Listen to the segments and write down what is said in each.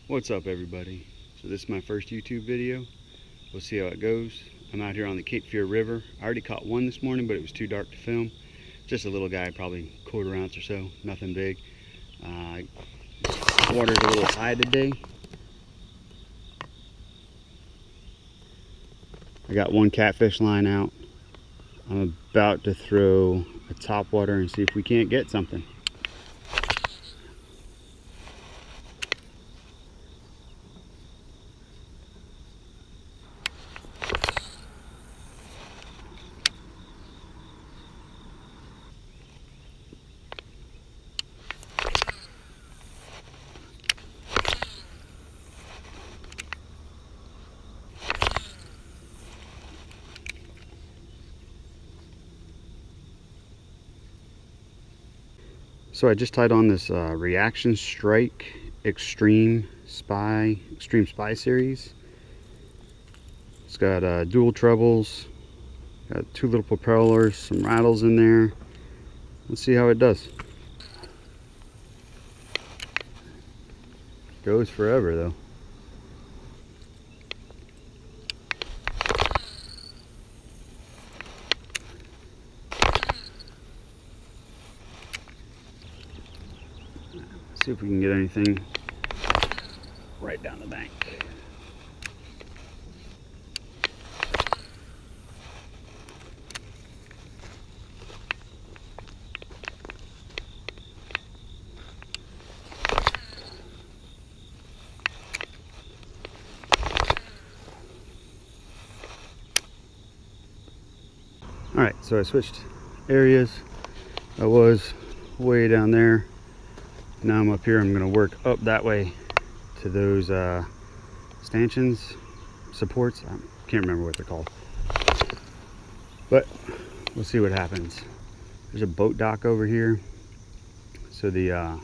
What's up, everybody? So this is my first YouTube video. We'll see how it goes. I'm out here on the Cape Fear River. I already caught one this morning, but it was too dark to film. Just a little guy, probably quarter ounce or so, nothing big. Water's a little high today. I got one catfish line out. I'm about to throw a topwater and see if we can't get something. So I just tied on this Reaction Strike Extreme Spy series. It's got dual trebles, got two little propellers, some rattles in there. Let's see how it does. Goes forever though. See if we can get anything right down the bank. All right, so I switched areas. I was way down there. Now I'm up here. I'm going to work up that way to those stanchions, supports. I can't remember what they're called, but we'll see what happens. There's a boat dock over here, so the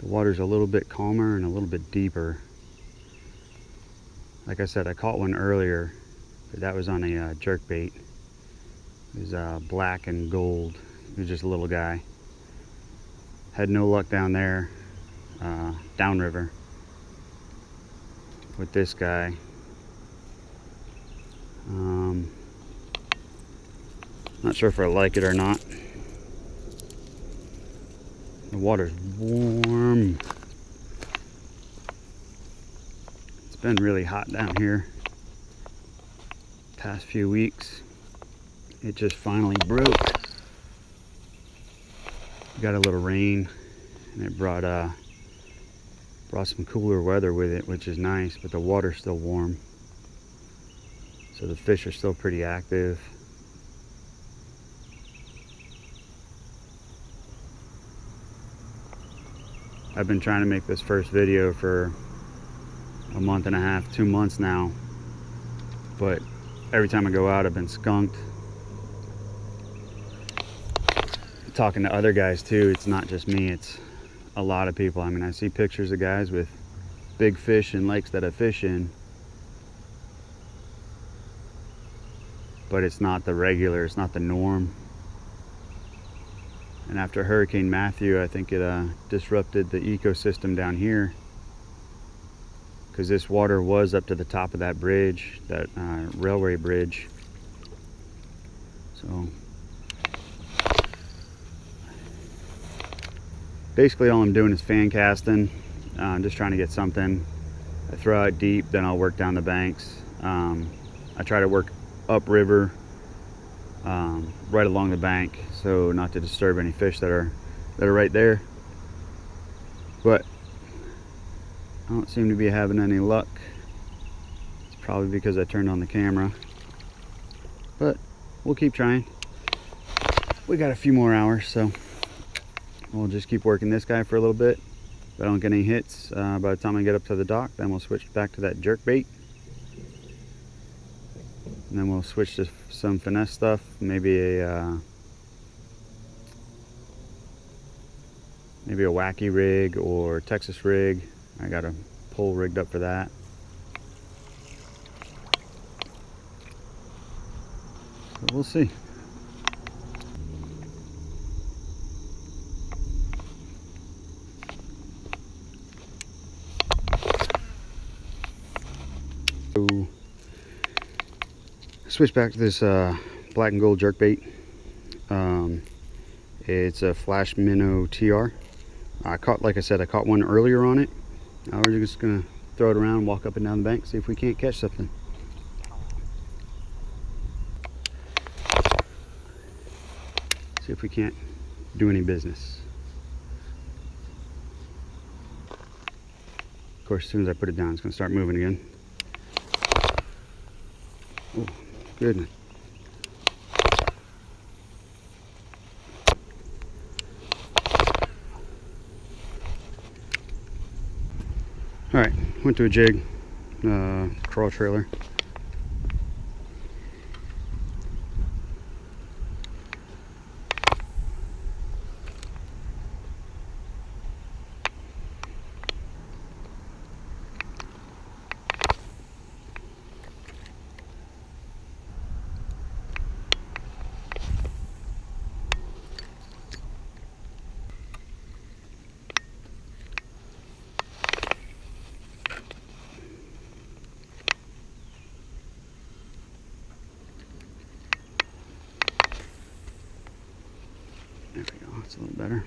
water's a little bit calmer and a little bit deeper. Like I said, I caught one earlier, but that was on a jerk bait. It was black and gold. It was just a little guy. Had no luck down there, downriver, with this guy. Not sure if I like it or not. The water's warm. It's been really hot down here past few weeks. It just finally broke. Got a little rain, and it brought some cooler weather with it, which is nice, but the water's still warm, so the fish are still pretty active. I've been trying to make this first video for a month and a half, 2 months now, but every time I go out I've been skunked. Talking to other guys too, it's not just me, it's a lot of people. I mean, I see pictures of guys with big fish in lakes that I fish in, but it's not the regular, it's not the norm. And after Hurricane Matthew, I think it disrupted the ecosystem down here, because this water was up to the top of that bridge, that railway bridge. So basically all I'm doing is fan casting. I'm just trying to get something. I throw out deep, then I'll work down the banks. I try to work upriver, right along the bank, so not to disturb any fish that are right there. But I don't seem to be having any luck. It's probably because I turned on the camera, but we'll keep trying. We got a few more hours, so we'll just keep working this guy for a little bit. If I don't get any hits by the time I get up to the dock, then we'll switch back to that jerk bait. And then we'll switch to some finesse stuff, maybe a wacky rig or Texas rig. I got a pole rigged up for that. So we'll see. Switch back to this black and gold jerkbait. It's a Flash Minnow TR. Like I said, I caught one earlier on it. Now we're just gonna throw it around, walk up and down the bank, see if we can't catch something. See if we can't do any business. Of course, as soon as I put it down, it's gonna start moving again. Oh, goodness. All right, went to a jig, crawl trailer. There we go, that's a little better.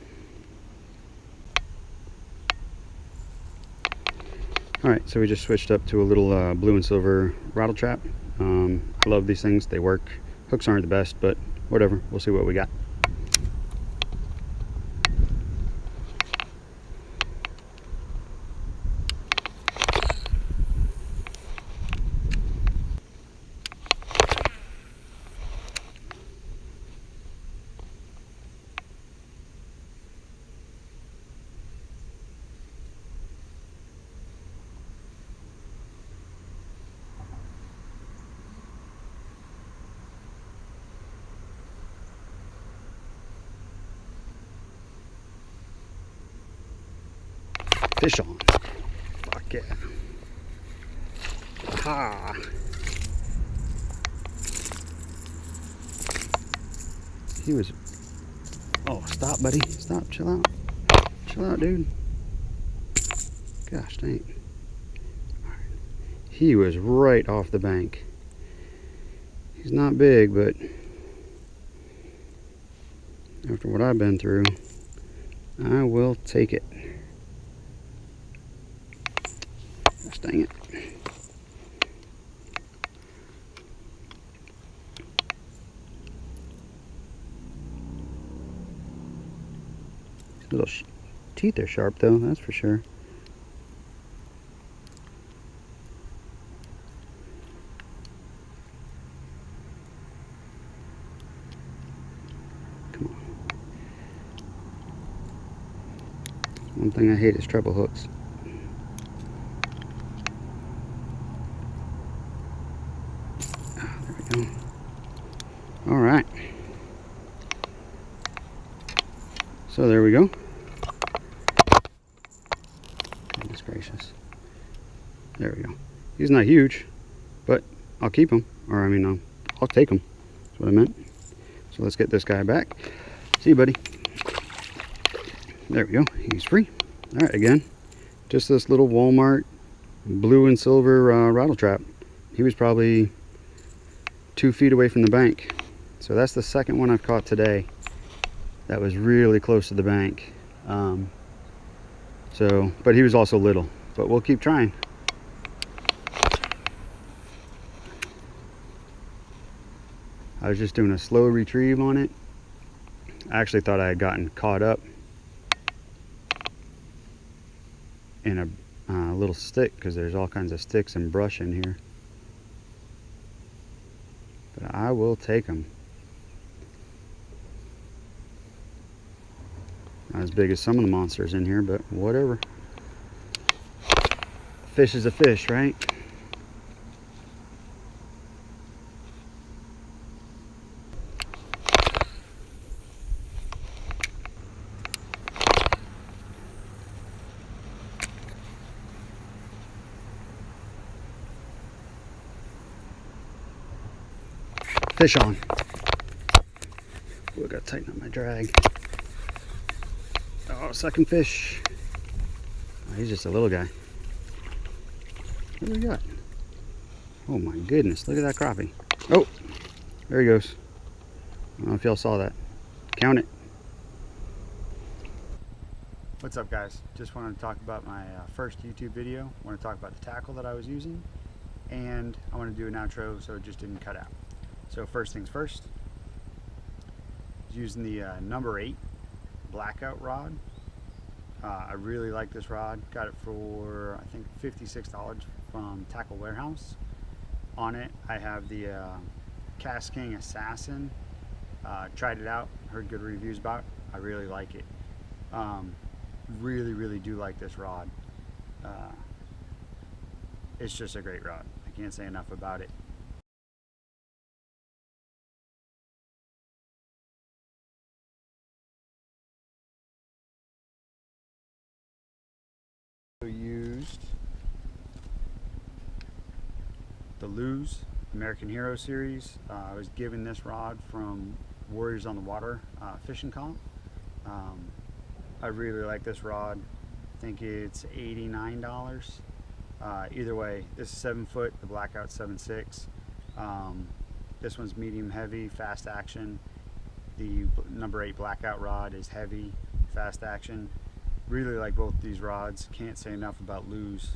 Alright, so we just switched up to a little blue and silver rattle trap. I love these things, they work. Hooks aren't the best, but whatever, we'll see what we got. Fish on. Fuck yeah. Aha. He was... Oh, stop, buddy. Stop. Chill out. Chill out, dude. Gosh dang. Alright. He was right off the bank. He's not big, but after what I've been through, I will take it. Gosh dang it. His little teeth are sharp though, that's for sure. Come on. One thing I hate is treble hooks. All right, so there we go. Goodness gracious. There we go. He's not huge, but I'll keep him, or I mean, I'll take him. That's what I meant. So let's get this guy back. See you, buddy. There we go. He's free. All right, again, just this little Walmart blue and silver rattle trap. He was probably 2 feet away from the bank. So that's the second one I've caught today that was really close to the bank. But he was also little, but we'll keep trying. I was just doing a slow retrieve on it. I actually thought I had gotten caught up in a little stick, because there's all kinds of sticks and brush in here. But I will take them. Not as big as some of the monsters in here, but whatever. Fish is a fish, right? Fish on. Ooh, I gotta tighten up my drag. Oh, second fish. Oh, he's just a little guy. What do we got? Oh my goodness, look at that crappie. Oh, there he goes. I don't know if y'all saw that. Count it. What's up, guys? Just wanted to talk about my first YouTube video. I want to talk about the tackle that I was using, and I want to do an outro so it just didn't cut out. So first things first, using the number 8 blackout rod. I really like this rod. Got it for I think $56 from Tackle Warehouse. On it I have the Cast King Assassin. Tried it out, heard good reviews about it. I really like it. Really do like this rod. It's just a great rod. I can't say enough about it. Used the Lose American Hero series. I was given this rod from Warriors on the Water fishing comp. I really like this rod. I think it's $89. Either way, this is 7 foot, the blackout's 7.6. This one's medium heavy, fast action. The number 8 blackout rod is heavy, fast action. Really like both these rods. Can't say enough about Lose.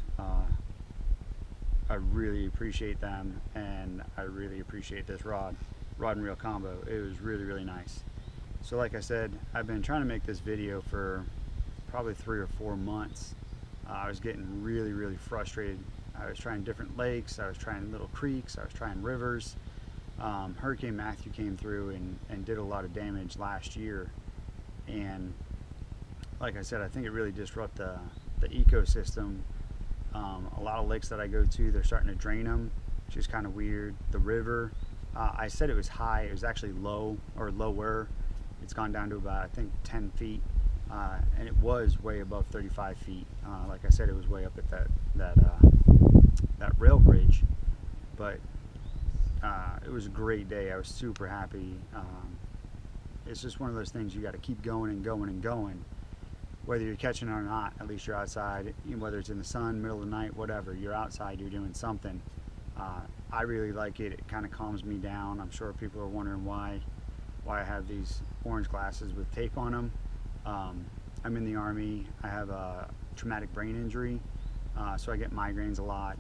I really appreciate them, and I really appreciate this rod and reel combo. It was really nice. So like I said, I've been trying to make this video for probably 3 or 4 months. I was getting really frustrated. I was trying different lakes, I was trying little creeks, I was trying rivers. Hurricane Matthew came through and did a lot of damage last year, and like I said, I think it really disrupted the ecosystem. A lot of lakes that I go to, they're starting to drain them, which is kind of weird. The river, I said it was high, it was actually low or lower. It's gone down to about, I think, 10 feet, and it was way above 35 feet. Like I said, it was way up at that rail bridge, but it was a great day. I was super happy. It's just one of those things you got to keep going and going. Whether you're catching it or not, at least you're outside. Whether it's in the sun, middle of the night, whatever, you're outside, you're doing something. I really like it. It kind of calms me down. I'm sure people are wondering why I have these orange glasses with tape on them. I'm in the Army. I have a traumatic brain injury, so I get migraines a lot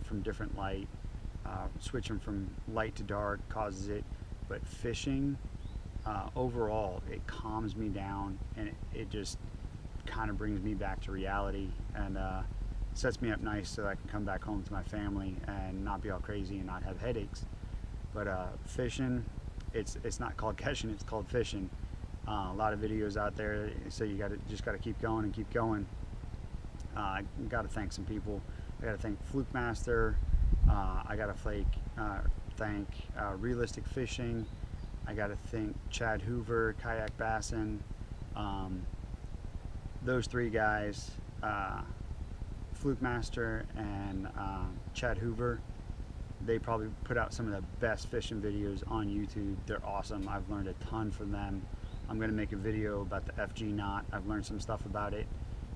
from different light. Switching from light to dark causes it, but fishing, overall, it calms me down, and it just kind of brings me back to reality, and sets me up nice so I can come back home to my family and not be all crazy and not have headaches. But fishing, it's not called catching, it's called fishing. A lot of videos out there, so you just got to keep going and keep going. I got to thank some people. I got to thank F.L.A.C Master. I got to thank Realistic Fishing. I got to thank Chad Hoover, Kayak Bassin. Those 3 guys, F.L.A.C Master and Chad Hoover, they probably put out some of the best fishing videos on YouTube. They're awesome. I've learned a ton from them. I'm going to make a video about the FG knot. I've learned some stuff about it.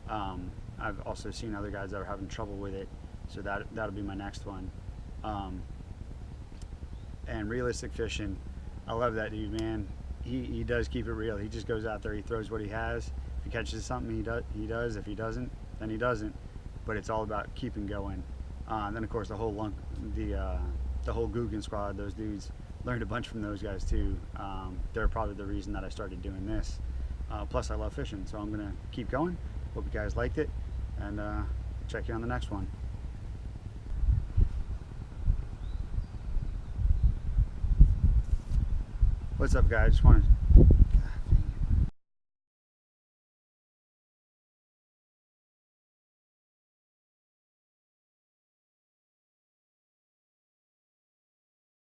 I've also seen other guys that are having trouble with it, so that'll be my next one. And Realistic Fishing, I love that dude, man. He does keep it real. He just goes out there, he throws what he has. If he catches something, he does. If he doesn't, then he doesn't. But it's all about keeping going. And then of course the whole Guggen squad, those dudes, learned a bunch from those guys too. They're probably the reason that I started doing this. Plus I love fishing, so I'm gonna keep going. Hope you guys liked it, and check you on the next one. What's up, guys? Just want to